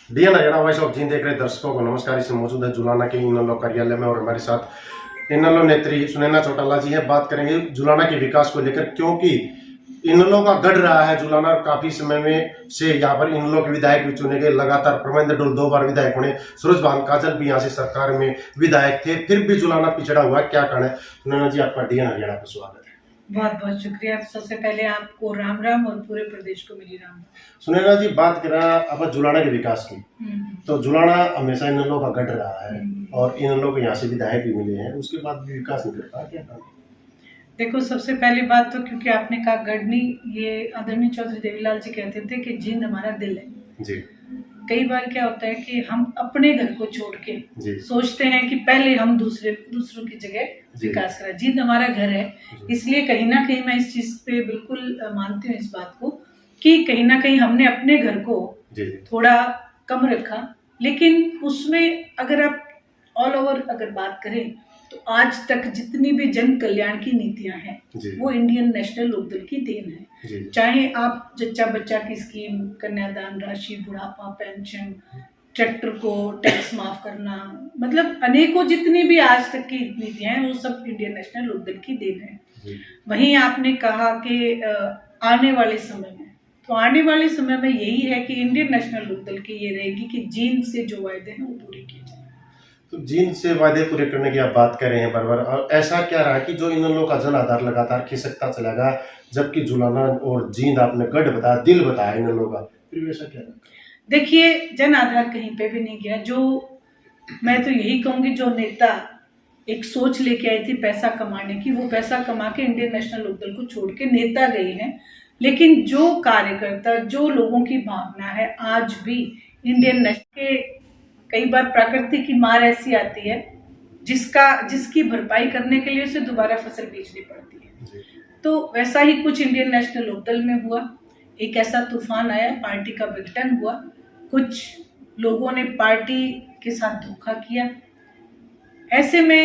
DN Haryana voice of Jind देख रहे दर्शकों को नमस्कार। इसे मौजूद है जुलाना के इनलो कार्यालय में और हमारे साथ इनलो नेत्री सुनैना चौटाला जी हैं। बात करेंगे जुलाना के विकास को लेकर, क्योंकि इनलो का गढ़ रहा है जुलाना। काफी समय में से यहाँ पर इनलो के विधायक भी चुने गए, लगातार प्रमोद डोल 2 बार विधायक बने, सूरजभान काजल भी यहाँ से सरकार में विधायक थे, फिर भी जुलाना पिछड़ा हुआ। क्या कारण है? सुनैना जी, आपका डीएन हरियाणा पर स्वागत है। बहुत बहुत शुक्रिया। सबसे पहले आपको राम राम और पूरे प्रदेश को मेरी राम। सुनैना जी, बात करें अब जुलाना के विकास की, तो जुलाना हमेशा इनलो का गढ़ रहा है और इनलो को यहाँ से विधायक भी मिले हैं, उसके बाद भी विकास नहीं कर पाया। क्या कारण? देखो, सबसे पहली बात तो क्योंकि आपने कहा गढ़ नहीं, ये आदरणीय चौधरी देवीलाल जी कहते थे कि जींद हमारा दिल है जी। कई बार क्या होता है कि हम अपने घर को छोड़ के सोचते हैं कि पहले हम दूसरों की जगह विकास करें। जींद हमारा घर है, इसलिए कहीं ना कहीं मैं इस चीज पे बिल्कुल मानती हूँ इस बात को कि कहीं ना कहीं हमने अपने घर को थोड़ा कम रखा, लेकिन उसमें अगर आप ऑल ओवर अगर बात करें तो आज तक जितनी भी जन कल्याण की नीतियां हैं वो इंडियन नेशनल लोकदल की देन है। चाहे आप जच्चा बच्चा की स्कीम, कन्यादान राशि, बुढ़ापा पेंशन, ट्रैक्टर को टैक्स माफ करना, मतलब अनेकों जितनी भी आज तक की नीतियां हैं वो सब इंडियन नेशनल लोकदल की देन है। वहीं आपने कहा कि आने वाले समय में, तो आने वाले समय में यही है कि इंडियन नेशनल लोकदल की ये रहेगी कि जींद से जो वायदे हैं वो पूरे किए जाए। तो जींद से वायदे पूरे करने की आप बात कर रहे हैं बार बार, और ऐसा क्या रहा कि जो इन लोगों का जन आधार लगातार खिसकता चला गया, जबकि जुलाना और जींद आपने गढ़ बताया, दिल बताया इन लोगों का, फिर वैसा क्या रहा? देखिए, जन आधार कहीं पे भी नहीं गया। जो मैं तो यही कहूंगी, जो नेता एक सोच लेके आई थी पैसा कमाने की, वो पैसा कमा के इंडियन नेशनल लोकदल को छोड़ के नेता गए हैं, लेकिन जो कार्यकर्ता, जो लोगों की भावना है आज भी इंडियन नेशनल के, कई बार प्रकृति की मार ऐसी आती है जिसकी भरपाई करने के लिए उसे दोबारा फसल बेचनी पड़ती है। तो वैसा ही कुछ इंडियन नेशनल लोकदल में हुआ। एक ऐसा तूफान आया, पार्टी का विघटन हुआ, कुछ लोगों ने पार्टी के साथ धोखा किया। ऐसे में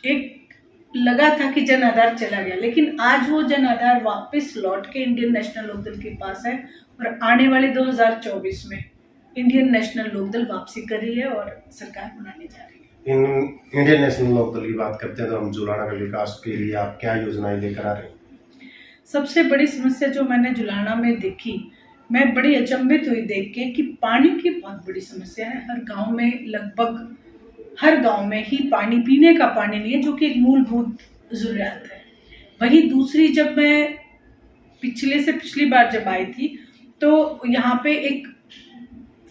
एक लगा था कि जन आधार चला गया, लेकिन आज वो जन आधार वापस लौट के इंडियन नेशनल लोकदल के पास है और आने वाले 2024 में इंडियन नेशनल लोकदल वापसी कर रही है और सरकार बनाने जा रही है। इंडियन नेशनल लोकदल की बात करते हैं तो हम जुलाना के विकास के लिए आप क्या योजनाएं लेकर आ रहे हैं? सबसे बड़ी समस्या जो मैंने जुलाना में देखी, मैं बड़ी अचंभित हुई देख के कि पानी की बहुत बड़ी समस्या है। हर गांव में, लगभग हर गांव में ही पानी, पीने का पानी नहीं है, जो कि एक मूलभूत जरूरत है। वहीं दूसरी, जब मैं पिछली बार जब आई थी तो यहाँ पे एक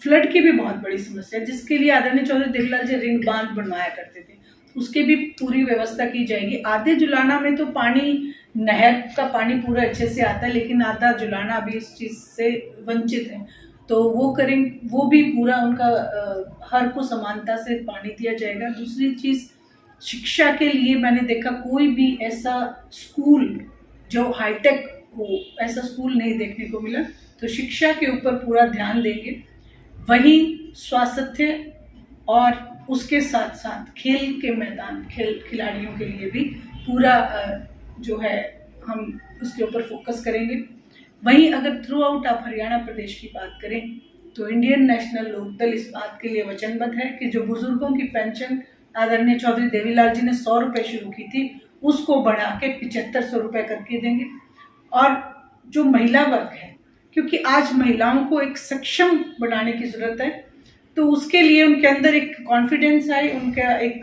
फ्लड की भी बहुत बड़ी समस्या है, जिसके लिए आदरणीय चौधरी देवीलाल जी रिंग बांध बनवाया करते थे, उसकी भी पूरी व्यवस्था की जाएगी। आधे जुलाना में तो पानी, नहर का पानी पूरा अच्छे से आता है, लेकिन आधा जुलाना अभी इस चीज से वंचित है, तो वो करें, वो भी पूरा उनका हर को समानता से पानी दिया जाएगा। दूसरी चीज, शिक्षा के लिए मैंने देखा कोई भी ऐसा स्कूल जो हाईटेक हो, ऐसा स्कूल नहीं देखने को मिला। तो शिक्षा के ऊपर पूरा ध्यान देंगे। वहीं स्वास्थ्य और उसके साथ साथ खेल के मैदान, खिलाड़ियों के लिए भी पूरा जो है हम उसके ऊपर फोकस करेंगे। वहीं अगर थ्रू आउट आप हरियाणा प्रदेश की बात करें तो इंडियन नेशनल लोकदल इस बात के लिए वचनबद्ध है कि जो बुजुर्गों की पेंशन आदरणीय चौधरी देवीलाल जी ने 100 रुपये शुरू की थी, उसको बढ़ा के 7500 रुपये करके देंगे। और जो महिला वर्ग है, क्योंकि आज महिलाओं को एक सक्षम बनाने की जरूरत है, तो उसके लिए उनके अंदर एक कॉन्फिडेंस आए, उनका एक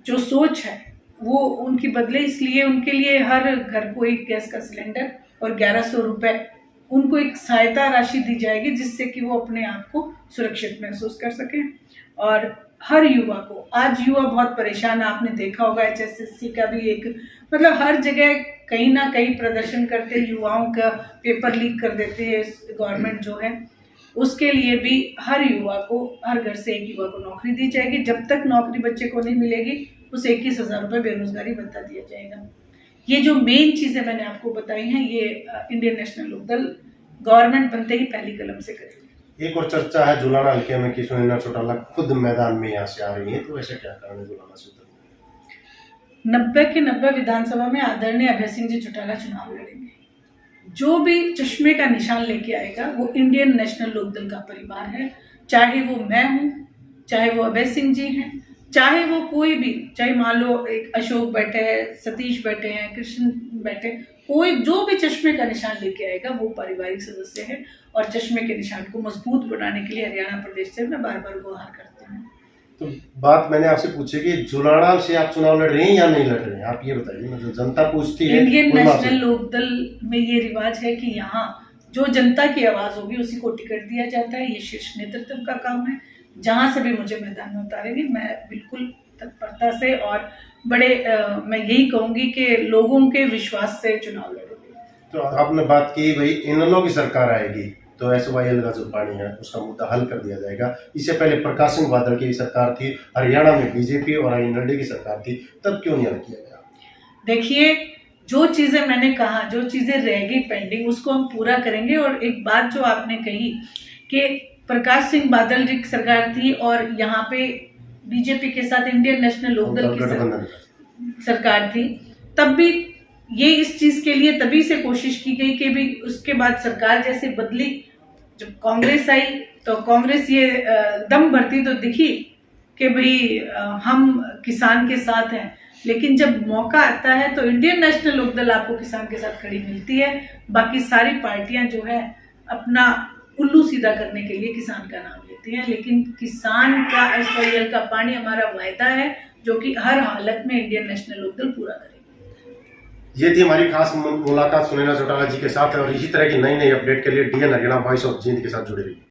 जो सोच है वो उनकी बदले, इसलिए उनके लिए हर घर को एक गैस का सिलेंडर और 1100 रुपये उनको एक सहायता राशि दी जाएगी, जिससे कि वो अपने आप को सुरक्षित महसूस कर सकें। और हर युवा को, आज युवा बहुत परेशान है, आपने देखा होगा HSSC का भी एक, मतलब हर जगह कहीं ना कहीं प्रदर्शन करते, युवाओं का पेपर लीक कर देते हैं गवर्नमेंट जो है, उसके लिए भी हर युवा को, हर घर से एक युवा को नौकरी दी जाएगी। जब तक नौकरी बच्चे को नहीं मिलेगी, उसे 21,000 रुपये बेरोजगारी भत्ता दिया जाएगा। ये जो मेन चीजें मैंने आपको बताई हैं, ये इंडियन नेशनल लोकदल गवर्नमेंट बनते ही पहली कलम से करेगी। एक और चर्चा है जुलाना हल्के में कि सुनैना चौटाला खुद मैदान में यहाँ से आ रही है, तो ऐसा क्या कारण है जुलाना से? 90 के 90 विधानसभा में आदरणीय अभय सिंह जी चौटाला चुनाव लड़ेंगे। जो भी चश्मे का निशान लेके आएगा वो इंडियन नेशनल लोकदल का परिवार है, चाहे वो मैं हूँ, चाहे वो अभय सिंह जी हैं, चाहे वो कोई भी, चाहे मान लो एक अशोक बैठे हैं, सतीश बैठे हैं, कृष्ण बैठे, कोई जो भी चश्मे का निशान लेके आएगा वो पारिवारिक सदस्य है। और चश्मे के निशान को मजबूत बनाने के लिए हरियाणा प्रदेश से मैं बार बार गुहार करती हूँ। तो बात मैंने आपसे पूछी कि जुलाना से आप चुनाव लड़ रहे हैं या नहीं लड़ रहे हैं, आप ये बताइए। मतलब जनता पूछती है, इंडियन कोई माफी- नेशनल लोकदल में ये रिवाज है कि यहाँ जो जनता की आवाज होगी उसी को टिकट दिया जाता है। ये शीर्ष नेतृत्व का काम है। जहां से भी मुझे मैदान में उतारेंगे मैं बिल्कुल तत्परता से और बड़े मैं यही कहूंगी कि लोगों के विश्वास से चुनाव लड़ूंगी। तो आपने बात की भाई इनलो की सरकार आएगी तो SYL का जो पानी है उसका मुद्दा हल कर दिया जाएगा। इससे पहले प्रकाश सिंह बादल की सरकार थी, हरियाणा में बीजेपी और NLD की सरकार थी, तब क्यों नहीं हल किया गया? देखिए, जो चीजें मैंने कहा, जो चीजें रह गई पेंडिंग उसको हम पूरा करेंगे। और एक बात जो आपने कही कि प्रकाश सिंह बादल जी की सरकार थी और यहाँ पे बीजेपी के साथ इंडियन नेशनल लोकदल की सरकार थी, तब भी ये इस चीज के लिए तभी से कोशिश की गई कि भी उसके बाद सरकार जैसे बदली, जब कांग्रेस आई तो कांग्रेस ये दम भरती तो दिखी कि भाई हम किसान के साथ हैं, लेकिन जब मौका आता है तो इंडियन नेशनल लोकदल आपको किसान के साथ खड़ी मिलती है। बाकी सारी पार्टियां जो है अपना उल्लू सीधा करने के लिए किसान का नाम लेती हैं, लेकिन किसान का SYL का पानी हमारा वायदा है जो कि हर हालत में इंडियन नेशनल लोकदल पूरा करेगी। ये थी हमारी खास मुलाकात सुनैना चौटाला जी के साथ, और इसी तरह की नई नई अपडेट के लिए DN Haryana voice of Jind के साथ जुड़े रहिए।